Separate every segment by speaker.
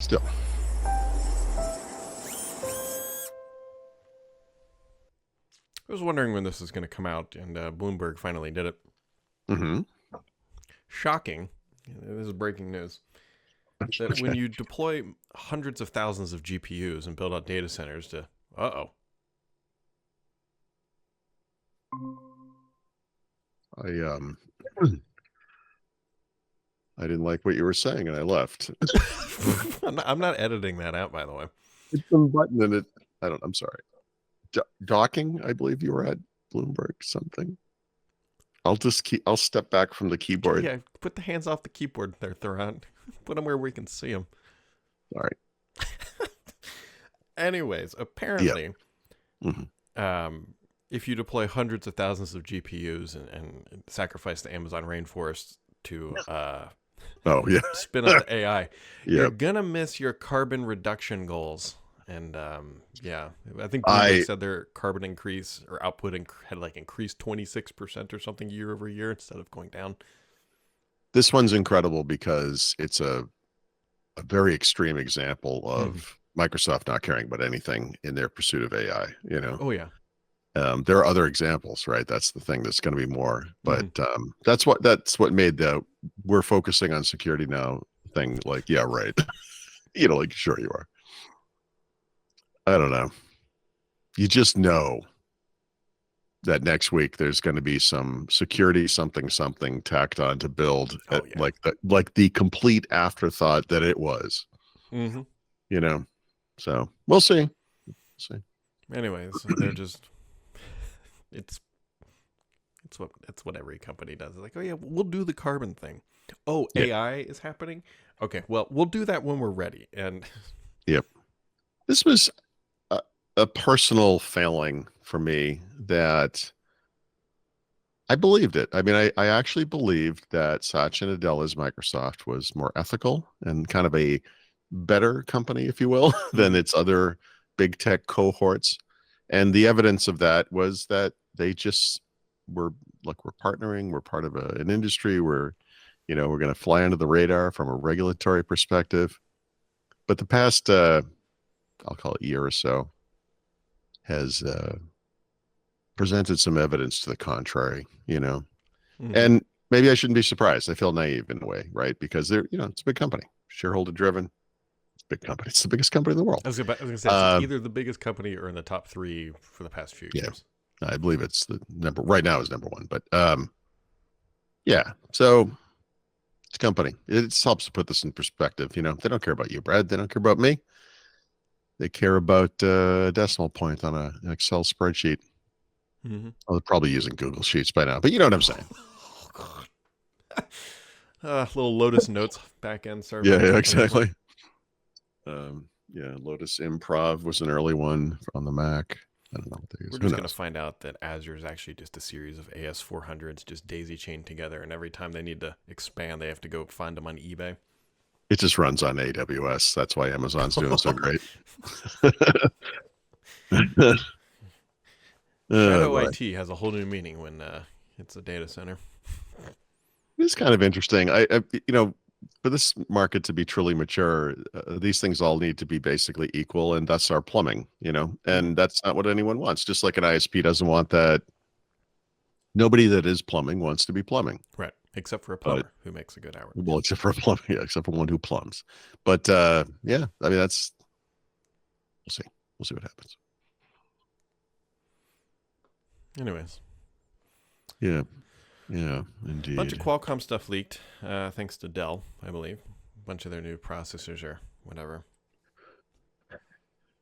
Speaker 1: Still.
Speaker 2: I was wondering when this is going to come out, and Bloomberg finally did it.
Speaker 1: Mm-hmm.
Speaker 2: Shocking. This is breaking news. That when you deploy hundreds of thousands of GPUs and build out data centers to,
Speaker 1: I I didn't like what you were saying and I left.
Speaker 2: I'm not editing that out, by the way.
Speaker 1: Hit some button and I'm sorry. Docking, I believe you were at Bloomberg something. I'll step back from the keyboard.
Speaker 2: Yeah, put the hands off the keyboard there, Theron. Put them where we can see them.
Speaker 1: All right.
Speaker 2: Anyways, apparently,
Speaker 1: Mm-hmm.
Speaker 2: If you deploy hundreds of thousands of GPUs and sacrifice the Amazon rainforest to spin up the AI, you're gonna miss your carbon reduction goals. And I think Bloomberg said their carbon increase or output had increased 26% or something year over year instead of going down.
Speaker 1: This one's incredible because it's a very extreme example of Microsoft not caring about anything in their pursuit of AI.
Speaker 2: Oh yeah.
Speaker 1: There are other examples, right? That's the thing. That's going to be more, but that's what made the we're focusing on security now thing. Like, yeah, right. Sure you are. I don't know. You just know that next week there's going to be some security something tacked on to build like the complete afterthought that it was. So we'll see.
Speaker 2: Anyways, they're just it's what every company does. It's like, oh yeah, we'll do the carbon thing. Oh, yeah. AI is happening. Okay, well, we'll do that when we're ready. And
Speaker 1: yep, this was a personal failing for me that I believed it. I mean, I actually believed that Satya Nadella's Microsoft was more ethical and kind of a better company, if you will, than its other big tech cohorts. And the evidence of that was that they just were like, we're partnering, we're part of an industry where, we're going to fly under the radar from a regulatory perspective. But the past, I'll call it year or so, has presented some evidence to the contrary, and maybe I shouldn't be surprised. I feel naive in a way, right? Because they're, it's a big company, shareholder driven. Big company. It's the biggest company in the world.
Speaker 2: I was going to say it's either the biggest company or in the top 3 for the past few years.
Speaker 1: I believe it's the number right now is number 1, but so it's a company. It helps to put this in perspective. They don't care about you, Brad. They don't care about me. They care about a decimal point on an Excel spreadsheet. Well, they're probably using Google Sheets by now, but you know what I'm saying.
Speaker 2: Oh, God. Little Lotus Notes backend server.
Speaker 1: Yeah, exactly. Lotus Improv was an early one on the Mac. I don't know what they use.
Speaker 2: We're just going to find out that Azure is actually just a series of AS400s just daisy chained together, and every time they need to expand, they have to go find them on eBay.
Speaker 1: It just runs on AWS. That's why Amazon's doing so great.
Speaker 2: Shadow IT has a whole new meaning when it's a data center.
Speaker 1: It's kind of interesting. I for this market to be truly mature, these things all need to be basically equal, and that's our plumbing, and that's not what anyone wants. Just like an ISP doesn't want that. Nobody that is plumbing wants to be plumbing.
Speaker 2: Right. Except for a plumber who makes a good hour.
Speaker 1: Well, except for a plumber, except for one who plumbs. But I mean, we'll see. We'll see what happens.
Speaker 2: Anyways.
Speaker 1: Yeah, indeed.
Speaker 2: A bunch of Qualcomm stuff leaked, thanks to Dell, I believe. A bunch of their new processors or whatever.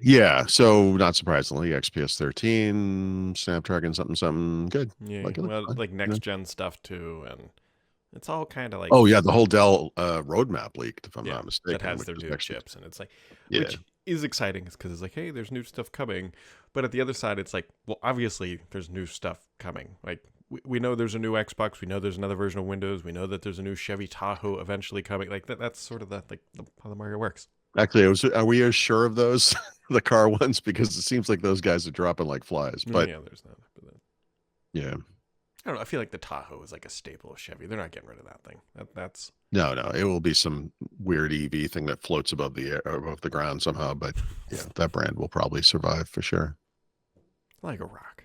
Speaker 1: Yeah, so not surprisingly, XPS 13, Snapdragon something good.
Speaker 2: Yeah, like next gen stuff too, and it's all kind of like...
Speaker 1: Oh yeah, the whole Dell roadmap leaked, if I'm not mistaken.
Speaker 2: That has their new chips, and it's like... Which is exciting because it's like, hey, there's new stuff coming. But at the other side, it's like, well, obviously there's new stuff coming. Like, we know there's a new Xbox. We know there's another version of Windows. We know that there's a new Chevy Tahoe eventually coming. Like, that's sort of how the market works.
Speaker 1: Actually, are we as sure of those, the car ones? Because it seems like those guys are dropping like flies. But
Speaker 2: yeah, there's that.
Speaker 1: Yeah.
Speaker 2: I don't know. I feel like the Tahoe is like a staple of Chevy. They're not getting rid of that thing. That's
Speaker 1: No, it will be some weird EV thing that floats above the air, above the ground somehow. But yeah, that brand will probably survive for sure.
Speaker 2: like a rock,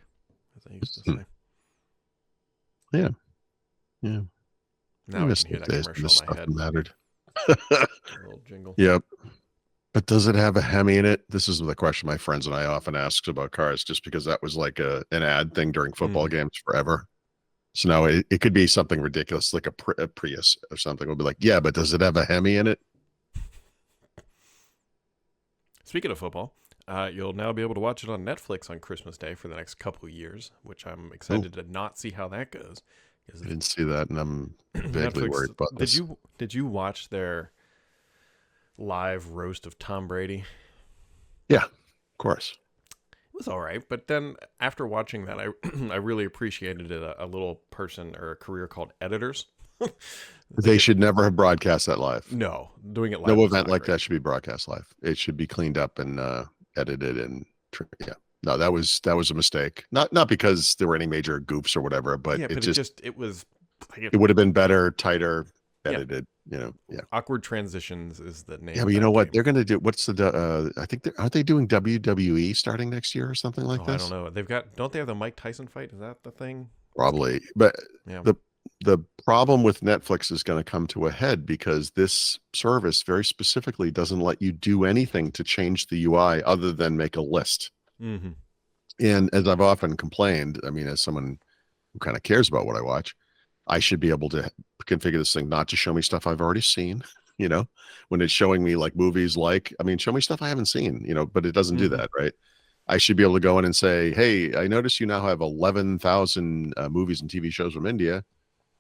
Speaker 2: as I used to
Speaker 1: Hmm.
Speaker 2: say.
Speaker 1: Yeah, yeah. I
Speaker 2: Now I
Speaker 1: miss
Speaker 2: can hear
Speaker 1: those
Speaker 2: that
Speaker 1: days when
Speaker 2: commercial
Speaker 1: this
Speaker 2: in my
Speaker 1: stuff
Speaker 2: head.
Speaker 1: mattered.
Speaker 2: A little jingle.
Speaker 1: Yep. But does it have a Hemi in it? This is the question my friends and I often ask about cars, just because that was like an ad thing during football games forever. So now it could be something ridiculous, like a Prius or something. We'll be like, yeah, but does it have a Hemi in it?
Speaker 2: Speaking of football, you'll now be able to watch it on Netflix on Christmas Day for the next couple of years, which I'm
Speaker 1: Oh,
Speaker 2: excited to not see how that goes.
Speaker 1: I didn't see that, and I'm vaguely
Speaker 2: Netflix,
Speaker 1: worried about this.
Speaker 2: did you watch their live roast of Tom Brady?
Speaker 1: Yeah, of course.
Speaker 2: It was all right, but then after watching that, I I really appreciated it. A little person or a career called editors.
Speaker 1: They should never have broadcast that live.
Speaker 2: No, doing it live
Speaker 1: No
Speaker 2: was
Speaker 1: event
Speaker 2: not
Speaker 1: like
Speaker 2: great.
Speaker 1: that should be broadcast live. It should be cleaned up and edited and yeah. No, that was a mistake. Not because there were any major goofs or whatever, but
Speaker 2: Yeah,
Speaker 1: it
Speaker 2: but
Speaker 1: just
Speaker 2: it was like
Speaker 1: it would have been better, tighter,
Speaker 2: yeah.
Speaker 1: edited. Yeah.
Speaker 2: Awkward transitions is the name
Speaker 1: Yeah,
Speaker 2: of
Speaker 1: but you know
Speaker 2: that
Speaker 1: what?
Speaker 2: game.
Speaker 1: They're going to do. What's I think aren't they doing WWE starting next year or something like
Speaker 2: Oh, I don't
Speaker 1: this?
Speaker 2: know. Don't they have the Mike Tyson fight? Is that the thing?
Speaker 1: Probably. But
Speaker 2: Yeah.
Speaker 1: the the problem with Netflix is going to come to a head because this service very specifically doesn't let you do anything to change the UI other than make a list.
Speaker 2: Mm-hmm.
Speaker 1: And as I've often complained, I mean, as someone who kind of cares about what I watch, I should be able to configure this thing not to show me stuff I've already seen, you know, when it's showing me like movies, like, I mean, show me stuff I haven't seen, but it doesn't do
Speaker 2: Mm-hmm.
Speaker 1: that, right? I should be able to go in and say, hey, I notice you now have 11,000 movies and TV shows from India.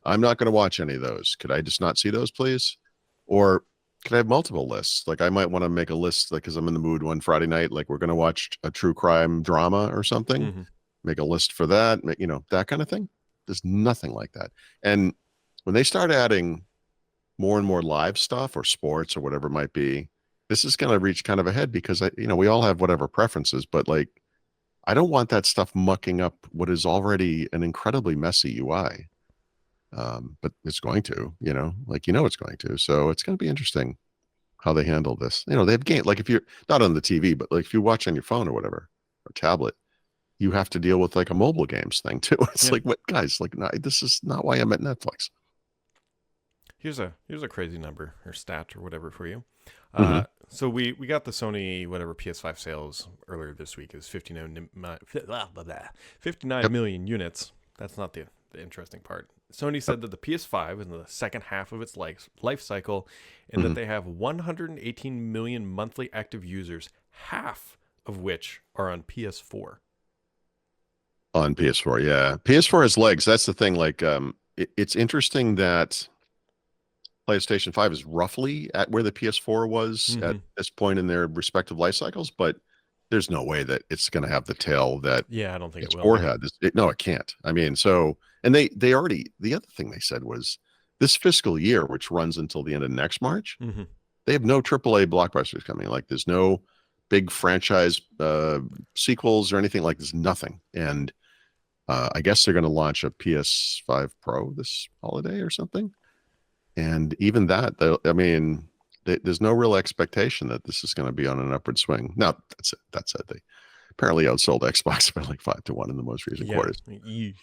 Speaker 1: I'm not going to watch any of those. Could I just not see those, please? Or could I have multiple lists? Like I might want to make a list, like, because I'm in the mood one Friday night, like we're going to watch a true crime drama or something.
Speaker 2: Mm-hmm.
Speaker 1: Make a list for that, that kind of thing. There's nothing like that. And when they start adding more and more live stuff or sports or whatever it might be, this is going to reach kind of a head because we all have whatever preferences, but like I don't want that stuff mucking up what is already an incredibly messy UI. But it's going to, it's going to. So it's going to be interesting how they handle this. They have game like if you're not on the TV, but like if you watch on your phone or whatever or tablet, you have to deal with like a mobile games thing too. It's
Speaker 2: Yeah.
Speaker 1: like, what guys, like, no, this is not why I'm at Netflix.
Speaker 2: Here's a crazy number or stat or whatever for you.
Speaker 1: Mm-hmm.
Speaker 2: So we got the Sony whatever PS5 sales earlier this week. It was 59
Speaker 1: Yep.
Speaker 2: million units. That's not the interesting part. Sony said that the PS5 is in the second half of its life cycle and
Speaker 1: Mm-hmm.
Speaker 2: that they have 118 million monthly active users, half of which are on PS4.
Speaker 1: On PS4, yeah. PS4 has legs. That's the thing. Like, it's interesting that PlayStation 5 is roughly at where the PS4 was at this point in their respective life cycles, but there's no way that it's going to have the tail that
Speaker 2: Yeah, I don't think it will.
Speaker 1: PS4 had. No, it can't. I mean, and they already, the other thing they said was this fiscal year, which runs until the end of next March,
Speaker 2: Mm-hmm.
Speaker 1: they have no AAA blockbusters coming. Like, there's no big franchise sequels or anything. Like, there's nothing. And I guess they're going to launch a PS5 Pro this holiday or something. And even that, there's no real expectation that this is going to be on an upward swing. Now, that said, they apparently outsold Xbox by like 5-1 in the most recent quarters.
Speaker 2: Yeesh.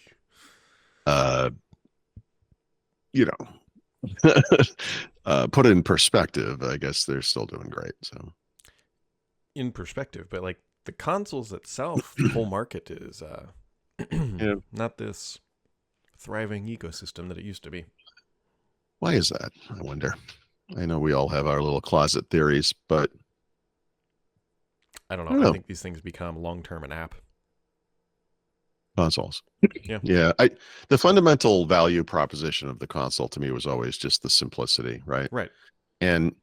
Speaker 1: You know, put it in perspective, I guess they're still doing great. So,
Speaker 2: In perspective, but like the consoles itself, the whole market is
Speaker 1: yeah.
Speaker 2: not this thriving ecosystem that it used to be.
Speaker 1: Why is that? I wonder. I know we all have our little closet theories, but
Speaker 2: I don't
Speaker 1: I
Speaker 2: know.
Speaker 1: don't
Speaker 2: I
Speaker 1: know.
Speaker 2: think these things become long-term an app.
Speaker 1: Consoles.
Speaker 2: Yeah.
Speaker 1: Yeah. The fundamental value proposition of the console to me was always just the simplicity, right?
Speaker 2: Right.
Speaker 1: And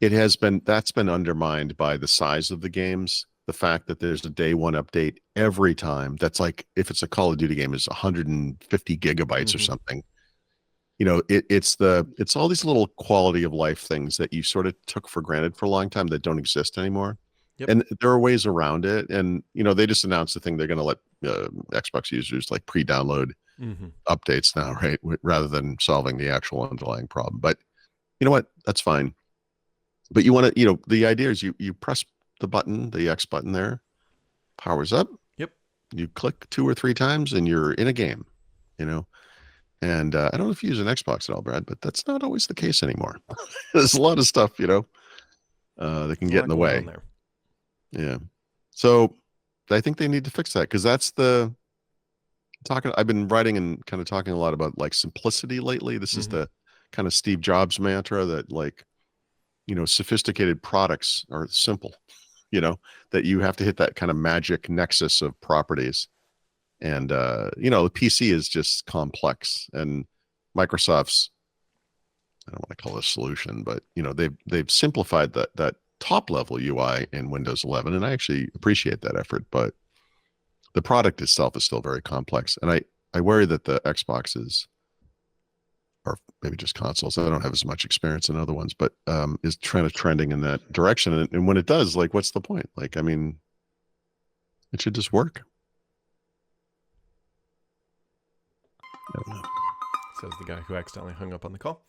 Speaker 1: that's been undermined by the size of the games. The fact that there's a day one update every time. That's like, if it's a Call of Duty game, is 150 gigabytes or something. It's all these little quality of life things that you sort of took for granted for a long time that don't exist anymore.
Speaker 2: Yep.
Speaker 1: And there are ways around it. And, they just announced the thing they're going to let Xbox users like pre-download updates now, right? Rather than solving the actual underlying problem. But you know what? That's fine. But you want to, the idea is you press the button, the X button there, powers up.
Speaker 2: Yep.
Speaker 1: You click 2 or 3 times and you're in a game, you know. And I don't know if you use an Xbox at all, Brad, but that's not always the case anymore. There's a lot of stuff, that can get in the way. Yeah. So I think they need to fix that because that's I've been writing and kind of talking a lot about like simplicity lately. This is the kind of Steve Jobs mantra that sophisticated products are simple, that you have to hit that kind of magic nexus of properties. And, the PC is just complex, and Microsoft's, I don't want to call it a solution, but, they've simplified that top level UI in Windows 11. And I actually appreciate that effort, but the product itself is still very complex. And I worry that the Xboxes, or maybe just consoles, I don't have as much experience in other ones, but is trending in that direction. And when it does, like, what's the point? Like, I mean, it should just work. I don't know.
Speaker 2: Says the guy who accidentally hung up on the call.